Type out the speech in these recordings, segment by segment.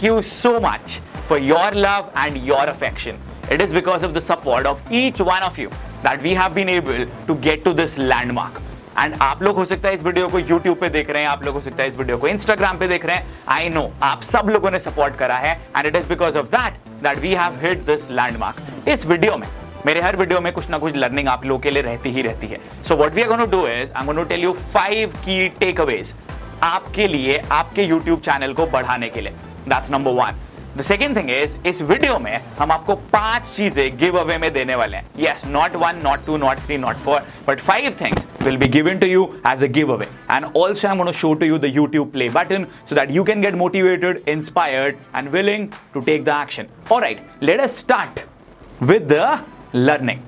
Thank you so much for your love and your affection. It is because of the support of each one of you that we have been able to get to this landmark. And आप लोग हो सकता है इस video को YouTube पे देख रहे हैं, आप लोग हो सकता है इस वीडियो को Instagram पे देख रहे हैं. आई नो आप सब लोगों ने सपोर्ट करा है and it is because of that we have hit this landmark. इस वीडियो में, मेरे हर वीडियो में कुछ ना कुछ लर्निंग आप लोगों के लिए रहती ही रहती है. So what we are gonna do is I am gonna tell you 5 की टेकअवेज आपके लिए, आपके YouTube चैनल को बढ़ाने के लिए. That's number 1. The second thing is, इस वीडियो में हम आपको 5 चीजें गिव अवे में देने वाले हैं. Yes, not 1, not 2, not 3, not 4, but 5 things will be given to you as a giveaway. And also I'm going to show to you the YouTube play button so that you can get motivated, inspired and willing to take the action. Alright, let us start with the learning.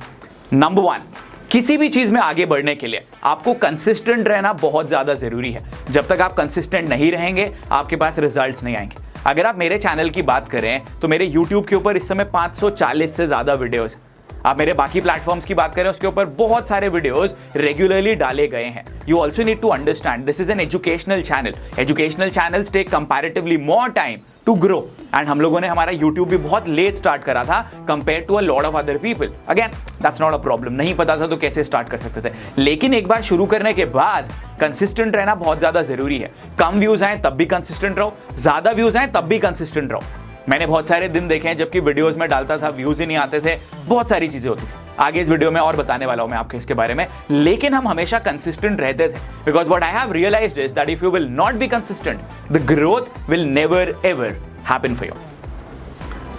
Number 1, किसी भी चीज में आगे बढ़ने के लिए आपको consistent रहना बहुत ज्यादा जरूरी है. जब तक आप कंसिस्टेंट नहीं रहेंगे आपके पास रिजल्ट्स नहीं आएंगे. अगर आप मेरे चैनल की बात करें तो मेरे YouTube के ऊपर इस समय 540 से ज्यादा वीडियोस. आप मेरे बाकी प्लेटफॉर्म्स की बात करें उसके ऊपर बहुत सारे वीडियोस रेगुलरली डाले गए हैं. You also need to understand this is an educational channel. Educational channels take comparatively more time to grow and हम लोगों ने हमारा YouTube भी बहुत लेट स्टार्ट करा था compare to a lot of other people. Again that's not a problem. नहीं पता था तो कैसे स्टार्ट कर सकते थे, लेकिन एक बार शुरू करने के बाद कंसिस्टेंट रहना बहुत ज्यादा जरूरी है. कम व्यूज आए तब भी कंसिस्टेंट रहो, ज्यादा व्यूज आए तब भी कंसिस्टेंट रहो. मैंने बहुत सारे दिन देखे हैं जबकि वीडियोस में डालता था, व्यूज ही नहीं आते थे, बहुत सारी चीजें होती थी. आगे इस वीडियो में और बताने वाला हूं मैं आपको इसके बारे में, लेकिन हम हमेशा कंसिस्टेंट रहते थे. Because what I have realised is that if you will not be consistent, the growth will never ever happen for you.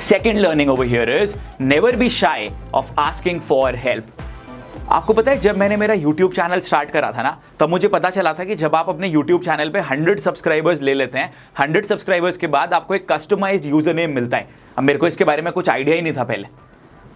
Second learning over here is never be shy of asking for help. आपको पता है जब मैंने मेरा YouTube channel start करा था ना, तब मुझे पता चला था कि जब आप अपने YouTube चैनल पे 100 सब्सक्राइबर्स ले लेते हैं, 100 सब्सक्राइबर्स के बाद आपको एक कस्टमाइज्ड यूजर नेम मिलता है. अब मेरे को इसके बारे में कुछ आइडिया ही नहीं था पहले,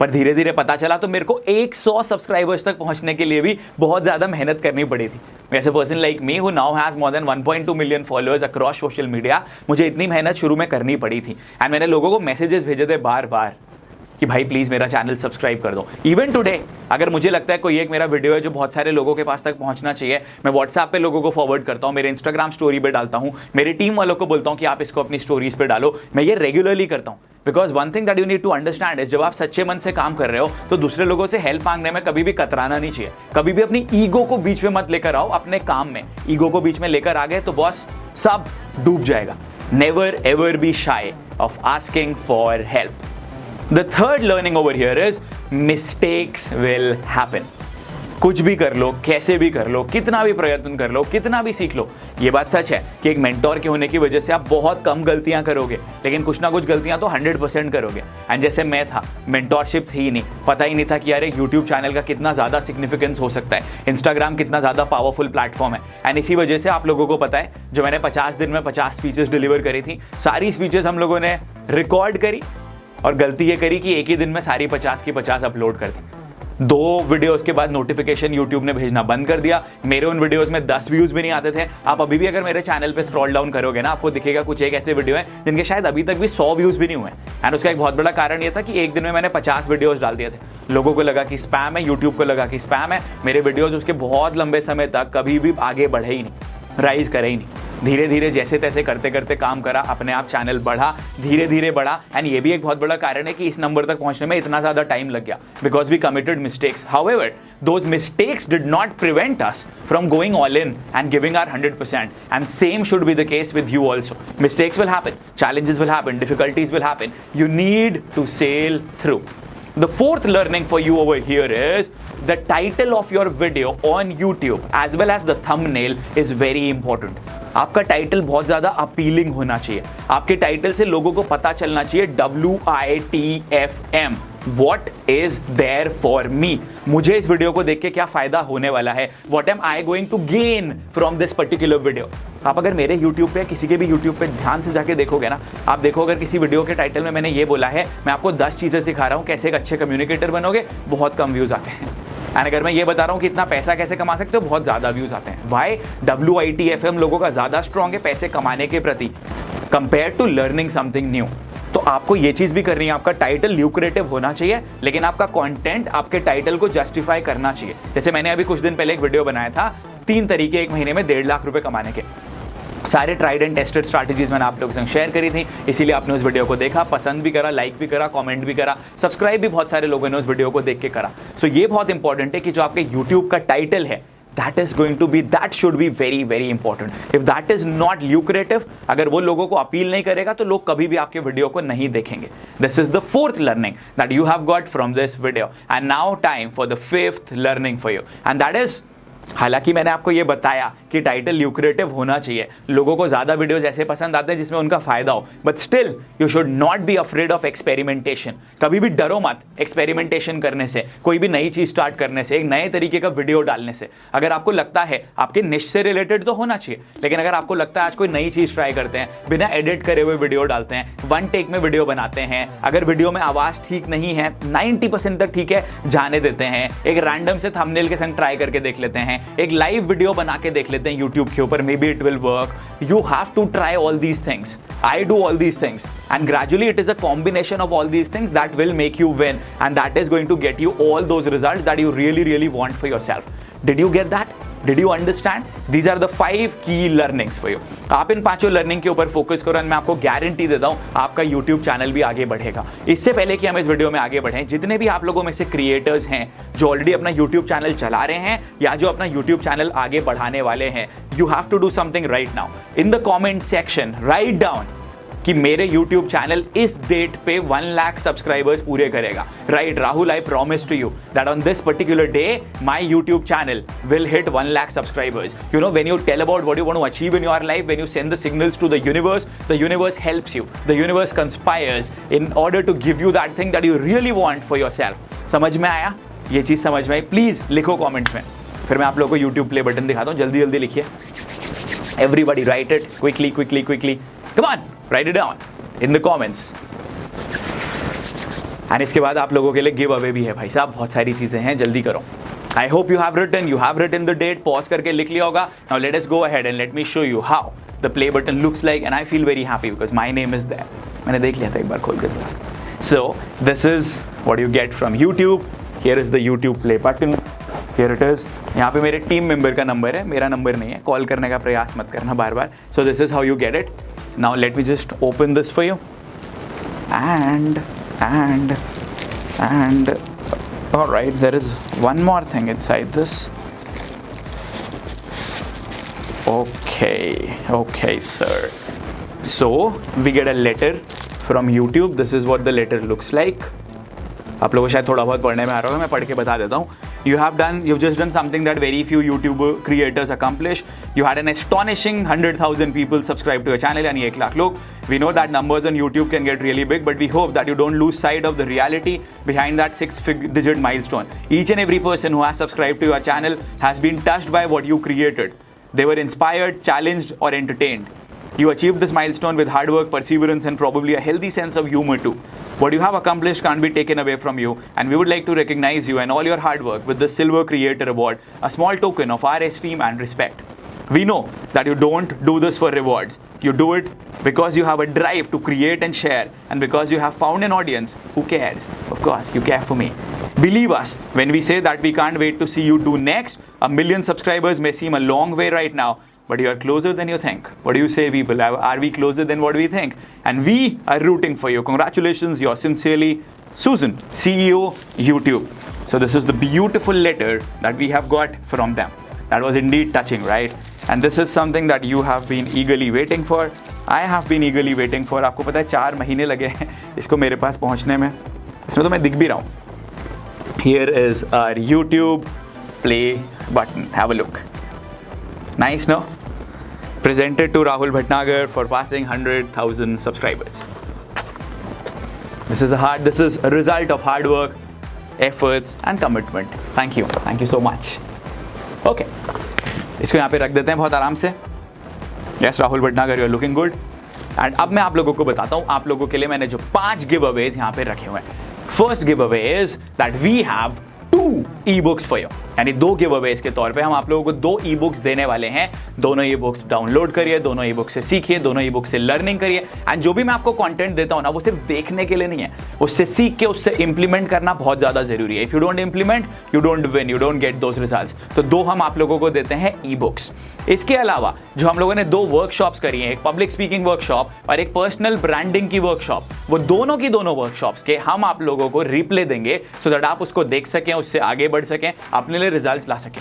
पर धीरे धीरे पता चला तो मेरे को 100 सब्सक्राइबर्स तक पहुंचने के लिए भी बहुत ज्यादा मेहनत करनी पड़ी थी. वैसे person like me who now has more than 1.2 million followers across social media, मुझे इतनी मेहनत शुरू में करनी पड़ी थी. एंड मैंने लोगों को मैसेजेस भेजे थे बार बार कि भाई प्लीज मेरा चैनल सब्सक्राइब कर दो. इवन टुडे अगर मुझे लगता है कोई एक मेरा वीडियो है जो बहुत सारे लोगों के पास तक पहुंचना चाहिए, मैं व्हाट्सएप पे लोगों को फॉरवर्ड करता हूं, मेरे इंस्टाग्राम स्टोरी पे डालता हूं, मेरी टीम वालों को बोलता हूं कि आप इसको अपनी स्टोरीज पे डालो. मैं ये रेगुलरली करता हूं because one thing that you need to understand is, जब आप सच्चे मन से काम कर रहे हो तो दूसरे लोगों से हेल्प मांगने में कभी भी कतराना नहीं चाहिए. कभी भी अपनी ईगो को बीच में मत लेकर आओ अपने काम में. ईगो को बीच में लेकर आ गए तो बॉस सब डूब जाएगा. Never ever be shy of asking for help. The third learning over here is mistakes will happen. कुछ भी कर लो, कैसे भी कर लो, कितना भी प्रयत्न कर लो, कितना भी सीख लो, ये बात सच है कि एक मेंटोर के होने की वजह से आप बहुत कम गलतियां करोगे, लेकिन कुछ ना कुछ गलतियां तो 100% करोगे. एंड जैसे मैं था, मेंटोरशिप थी ही नहीं, पता ही नहीं था कि यार एक YouTube चैनल का कितना ज़्यादा सिग्निफिकेंस हो सकता है, इंस्टाग्राम कितना ज़्यादा पावरफुल प्लेटफॉर्म है. एंड इसी वजह से आप लोगों को पता है जो मैंने 50 दिन में 50 स्पीचेस डिलीवर करी थी, सारी स्पीचेस हम लोगों ने रिकॉर्ड करी और गलती ये करी कि एक ही दिन में सारी 50 की 50 अपलोड कर दी. 2 वीडियोस के बाद नोटिफिकेशन YouTube ने भेजना बंद कर दिया. मेरे उन वीडियोस में 10 व्यूज भी नहीं आते थे. आप अभी भी अगर मेरे चैनल पे स्क्रॉल डाउन करोगे ना, आपको दिखेगा कुछ एक ऐसे वीडियो हैं जिनके शायद अभी तक भी 100 व्यूज भी नहीं हुए. एंड उसका एक बहुत बड़ा कारण ये था कि एक दिन में मैंने 50 वीडियोस डाल दिए थे. लोगों को लगा कि स्पैम है, YouTube को लगा कि स्पैम है. मेरे वीडियोज उसके बहुत लंबे समय तक कभी भी आगे बढ़े ही नहीं, राइज करे ही नहीं. धीरे धीरे जैसे तैसे करते करते काम करा, अपने आप चैनल बढ़ा, धीरे धीरे बढ़ा. एंड ये भी एक बहुत बड़ा कारण है कि इस नंबर तक पहुंचने में इतना ज्यादा टाइम लग गया, because we committed mistakes. However those mistakes did not prevent us from going all in and giving our 100%, and same should be the case with you also. Mistakes will happen, challenges will happen, difficulties will happen. You need to sail through. The fourth learning for you over here is the title of your video on YouTube as well as the thumbnail is very important. आपका title बहुत ज्यादा appealing होना चाहिए. आपके title से लोगों को पता चलना चाहिए WITFM, What is there for me. मुझे इस वीडियो को देख के क्या फायदा होने वाला है, What am I going to gain from this particular video. आप अगर मेरे YouTube पे, किसी के भी YouTube पे ध्यान से जाके देखोगे ना, आप देखो अगर किसी वीडियो के टाइटल में मैंने ये बोला है मैं आपको 10 चीजें सिखा रहा हूँ कैसे एक अच्छे कम्युनिकेटर बनोगे, बहुत कम व्यूज आते हैं. एंड अगर मैं ये बता रहा हूँ कि इतना पैसा कैसे कमा सकते हो, बहुत ज्यादा व्यूज आते हैं. वाई? WITFM लोगों का ज्यादा स्ट्रॉन्ग है पैसे कमाने के प्रति compare to learning something new. तो आपको ये चीज भी करनी है. आपका टाइटल ल्यूक्रेटिव होना चाहिए, लेकिन आपका कंटेंट आपके टाइटल को जस्टिफाई करना चाहिए. जैसे मैंने अभी कुछ दिन पहले एक वीडियो बनाया था, 3 तरीके एक महीने में 1.5 लाख रुपए कमाने के. सारे ट्राइड एंड टेस्टेड स्ट्रैटेजीज मैंने आप लोगों के संग शेयर करी थी, इसीलिए आपने उस वीडियो को देखा, पसंद भी करा, लाइक भी करा, कमेंट भी करा, सब्सक्राइब भी बहुत सारे लोगों ने उस वीडियो को देख के करा। सो ये बहुत इंपॉर्टेंट है कि जो आपके यूट्यूब का टाइटल है that should be very very important. If that is not lucrative, अगर वो लोगों को अपील नहीं करेगा तो लोग कभी भी आपके वीडियो को नहीं देखेंगे. This is the fourth learning that you have got from this video. And now time for the fifth learning for you. And that is, हालांकि मैंने आपको ये बताया कि टाइटल ल्यूक्रेटिव होना चाहिए, लोगों को ज़्यादा वीडियोस ऐसे पसंद आते हैं जिसमें उनका फायदा हो, but still you should not be afraid of experimentation. कभी भी डरो मत एक्सपेरिमेंटेशन करने से, कोई भी नई चीज़ स्टार्ट करने से, एक नए तरीके का वीडियो डालने से. अगर आपको लगता है आपके निश से रिलेटेड तो होना चाहिए, लेकिन अगर आपको लगता है आज कोई नई चीज़ ट्राई करते हैं, बिना एडिट करे हुए वीडियो डालते हैं, वन टेक में वीडियो बनाते हैं, अगर वीडियो में आवाज़ ठीक नहीं है 90% तक ठीक है, जाने देते हैं, एक रैंडम से थंबनेल के संग ट्राई करके देख लेते हैं, एक लाइव वीडियो बना के देख लेते हैं यूट्यूब के ऊपर, maybe it will work. You have to try all these things. I do all these things and gradually it is a combination of all these things that will make you win and that is going to get you all those results that you really really want for yourself. Did you get that? Did you understand? These are the 5 key learnings for you. आप इन 5 learning के ऊपर focus करो और मैं आपको guarantee देता हूँ आपका YouTube चैनल भी आगे बढ़ेगा. इससे पहले कि हम इस वीडियो में आगे बढ़ें, जितने भी आप लोगों में से क्रिएटर्स हैं जो ऑलरेडी अपना YouTube चैनल चला रहे हैं या जो अपना YouTube चैनल आगे बढ़ाने वाले हैं, you have to do something right now. In the comment section, write down कि मेरे YouTube चैनल इस डेट पे 1 लाख सब्सक्राइबर्स पूरे करेगा. Right Rahul, I promise to you that on this particular day my YouTube channel will hit 1 lakh subscribers. You know, when you tell about what you want to achieve in your life, when you send the signals to the universe helps you. The universe conspires in order to give you that thing that you really want for yourself. समझ में आया? ये चीज़ समझ में आई? Please लिखो comments में, फिर मैं आप लोगों को YouTube प्ले बटन दिखाता हूँ. जल्दी जल्दी लिखिए. Everybody write it quickly. Come on, write it down in the comments. And इसके बाद आप लोगों के लिए गिव अवे भी है भाई साहब, बहुत सारी चीज़ें हैं, जल्दी करो. I hope you have written the date, pause करके लिख लिया होगा. Now let us go ahead and let me show you how the play button looks like, and I feel very happy because my name is there. मैंने देख लिया था एक बार खोल के. So this is what you get from YouTube. Here is the YouTube play button. Here it is. यहाँ पे मेरे टीम मेंबर का नंबर है, मेरा नंबर नहीं है. कॉल करने का प्रयास मत करना बार बार. So this is how you get it. Now let me just open this for you. And all right, there is one more thing inside this. Okay sir. So we get a letter from YouTube. This is what the letter looks like. आप लोगों को शायद थोड़ा बहुत पढ़ने में आ रहा होगा, मैं पढ़ के बता देता हूँ. You've just done something that very few YouTube creators accomplish. You had an astonishing 100,000 people subscribe to your channel, यानी 1 लाख लोग. We know that numbers on YouTube can get really big, but we hope that you don't lose sight of the reality behind that 6-digit milestone. Each and every person who has subscribed to your channel has been touched by what you created. They were inspired, challenged, or entertained. You achieved this milestone with hard work, perseverance, and probably a healthy sense of humor too. What you have accomplished can't be taken away from you, and we would like to recognize you and all your hard work with the Silver Creator Award, a small token of our esteem and respect. We know that you don't do this for rewards. You do it because you have a drive to create and share, and because you have found an audience who cares. Of course, you care for me. Believe us when we say that we can't wait to see you do next. 1 million subscribers may seem a long way right now, but you are closer than you think. What do you say, people? Are we closer than what we think? And we are rooting for you. Congratulations, yours sincerely, Susan, CEO, YouTube. So this is the beautiful letter that we have got from them. That was indeed touching, right? And this is something that you have been eagerly waiting for. I have been eagerly waiting for. आपको पता है 4 महीने लगे हैं इसको मेरे पास पहुंचने में. इसमें तो मैं दिख भी रहा हूँ. Here is our YouTube play button. Have a look. Nice, no? Presented to Rahul Bhatnagar for passing 100,000 subscribers. This is a result of hard work, efforts, and commitment. Thank you so much. Okay, इसको यहाँ पे रख देते हैं बहुत आराम से. Yes, Rahul Bhatnagar, you are looking good. And अब मैं आप लोगों को बताता हूँ, आप लोगों के लिए मैंने जो 5 giveaways यहाँ पे रखे हुए हैं. First giveaway is that we have 2 e books for you, यानी 2 गिव अवेज के तौर पे हम आप लोगों को 2 ई बुक्स देने वाले हैं। दोनों ई बुक्स डाउनलोड करिए, दोनों ई बुक्स से सीखिए, दोनों ई बुक्स से लर्निंग करिए। एंड जो भी मैं आपको कंटेंट देता हूं ना, वो सिर्फ देखने के लिए नहीं है, उससे सीख के उससे इंप्लीमेंट करना बहुत ज्यादा जरूरी है। If you don't implement, you don't win, you don't get those results. तो 2 हम आप लोगों को देते हैं ई बुक्स। इसके अलावा जो हम लोगों ने 2 वर्कशॉप्स करी हैं, एक पब्लिक स्पीकिंग वर्कशॉप और एक पर्सनल ब्रांडिंग की वर्कशॉप, वो दोनों की दोनों वर्कशॉप्स के हम आप लोगों को रिप्ले देंगे सो दैट आप उसको देख सकें, उससे आगे बढ़ सकें, अपने लिए रिजल्ट ला सकें।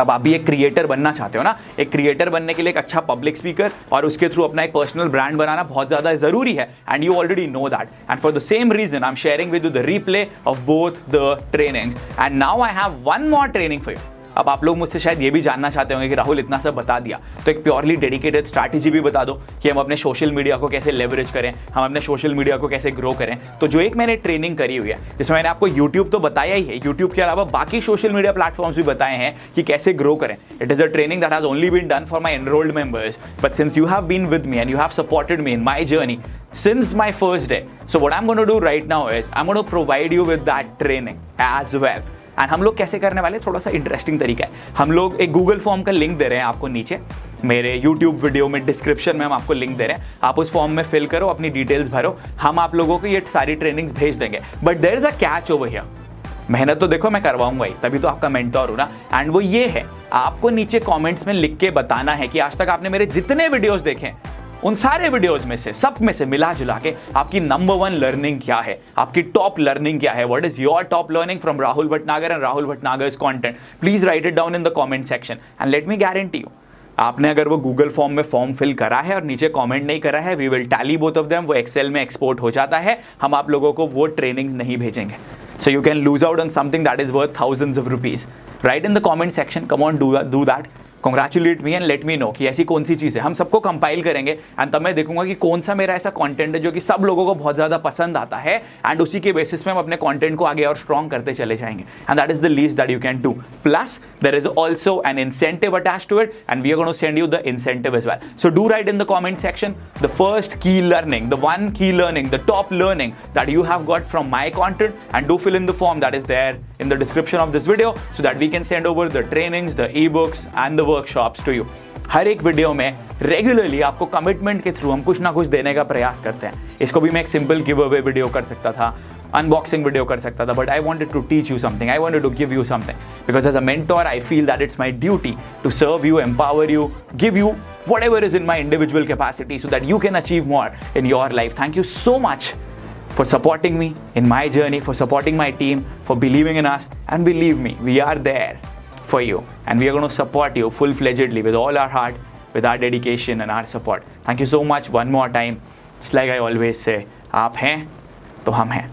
अब आप भी एक क्रिएटर बनना चाहते हो ना, एक क्रिएटर बनने के लिए एक अच्छा पब्लिक स्पीकर और उसके थ्रू अपना एक पर्सनल ब्रांड बनाना बहुत ज्यादा जरूरी है, and you already know that. And for the same reason I am sharing with you the replay of both the trainings, and now I have one more training for you. अब आप लोग मुझसे शायद ये भी जानना चाहते होंगे कि राहुल इतना सब बता दिया, तो एक प्योरली डेडिकेटेड स्ट्रैटेजी भी बता दो कि हम अपने सोशल मीडिया को कैसे लेवरेज करें, हम अपने सोशल मीडिया को कैसे ग्रो करें। तो जो एक मैंने ट्रेनिंग करी हुई है, जिसमें मैंने आपको यूट्यूब तो बताया ही है, यूट्यूब के अलावा बाकी सोशल मीडिया प्लेटफॉर्म्स भी बताए हैं कि कैसे ग्रो करें। It is a training that has only been done for my enrolled members, but since you have been with me and you have supported me in my journey since my first day, so what I'm going to do right now is I'm going to provide you with that training as well. And हम लोग कैसे करने वाले, थोड़ा सा interesting तरीका है। हम लोग एक गूगल फॉर्म का लिंक दे रहे हैं आपको नीचे, मेरे यूट्यूब वीडियो में डिस्क्रिप्शन में हम आपको लिंक दे रहे हैं, आप उस फॉर्म में फिल करो, अपनी डिटेल्स भरो, हम आप लोगों को ये सारी ट्रेनिंग्स भेज देंगे। But there is a catch over here, मेहनत तो देखो मैं करवाऊंगा ही, तभी तो आपका मेंटोर हूं ना। एंड वो ये है, आपको नीचे कमेंट्स में लिख के बताना है कि आज तक आपने मेरे जितने वीडियोस देखे हैं, उन सारे वीडियोस में से, सब में से मिला जुला के आपकी नंबर 1 लर्निंग क्या है, आपकी टॉप लर्निंग क्या है, what is your top learning from Rahul Bhatnagar and Rahul Bhatnagar's content. Please write it down in the comment section and let me guarantee you, आपने अगर वो गूगल फॉर्म में फॉर्म फिल करा है और नीचे कमेंट नहीं करा है, we will tally both of them, वो एक्सेल में एक्सपोर्ट हो जाता है, हम आप लोगों को वो ट्रेनिंग्स नहीं भेजेंगे। So you can lose out on something that is worth thousands of rupees. Write in the comment section, come on, do that. Congratulate me and let me know कि ऐसी कौन सी चीज़ है। हम सबको कंपाइल करेंगे एंड तब मैं देखूंगा कि कौन सा मेरा ऐसा कंटेंट है जो कि सब लोगों को बहुत ज़्यादा पसंद आता है, एंड उसी के बेसिस में हम अपने कंटेंट को आगे और स्ट्रॉन्ग करते चले जाएंगे। And that is the least that you can do. Plus there is also an incentive attached to it and we are going to send you the incentive as well. So do write in the comment section the first key learning, the one key learning, the top learning that you have got from my content, and do fill in the form that is there in the description of this video so that we can send over the trainings, the ebooks and the workshops to you. हर एक video में regularly आपको commitment के through हम कुछ ना कुछ देने का प्रयास करते हैं। इसको भी मैं एक सिंपल गिव अवे वीडियो कर सकता था, अनबॉक्सिंग वीडियो कर सकता था, but I wanted to teach you something, I wanted to give you something, because as a mentor I feel that it's my duty to serve you, empower you, give you whatever is in my individual capacity so that you can achieve more in your life. Thank you so much for supporting me in my journey, for supporting my team, for believing in us, and believe me, we are there for you and we are going to support you full-fledgedly with all our heart, with our dedication and our support. Thank you so much one more time. Just like I always say, आप हैं तो हम हैं।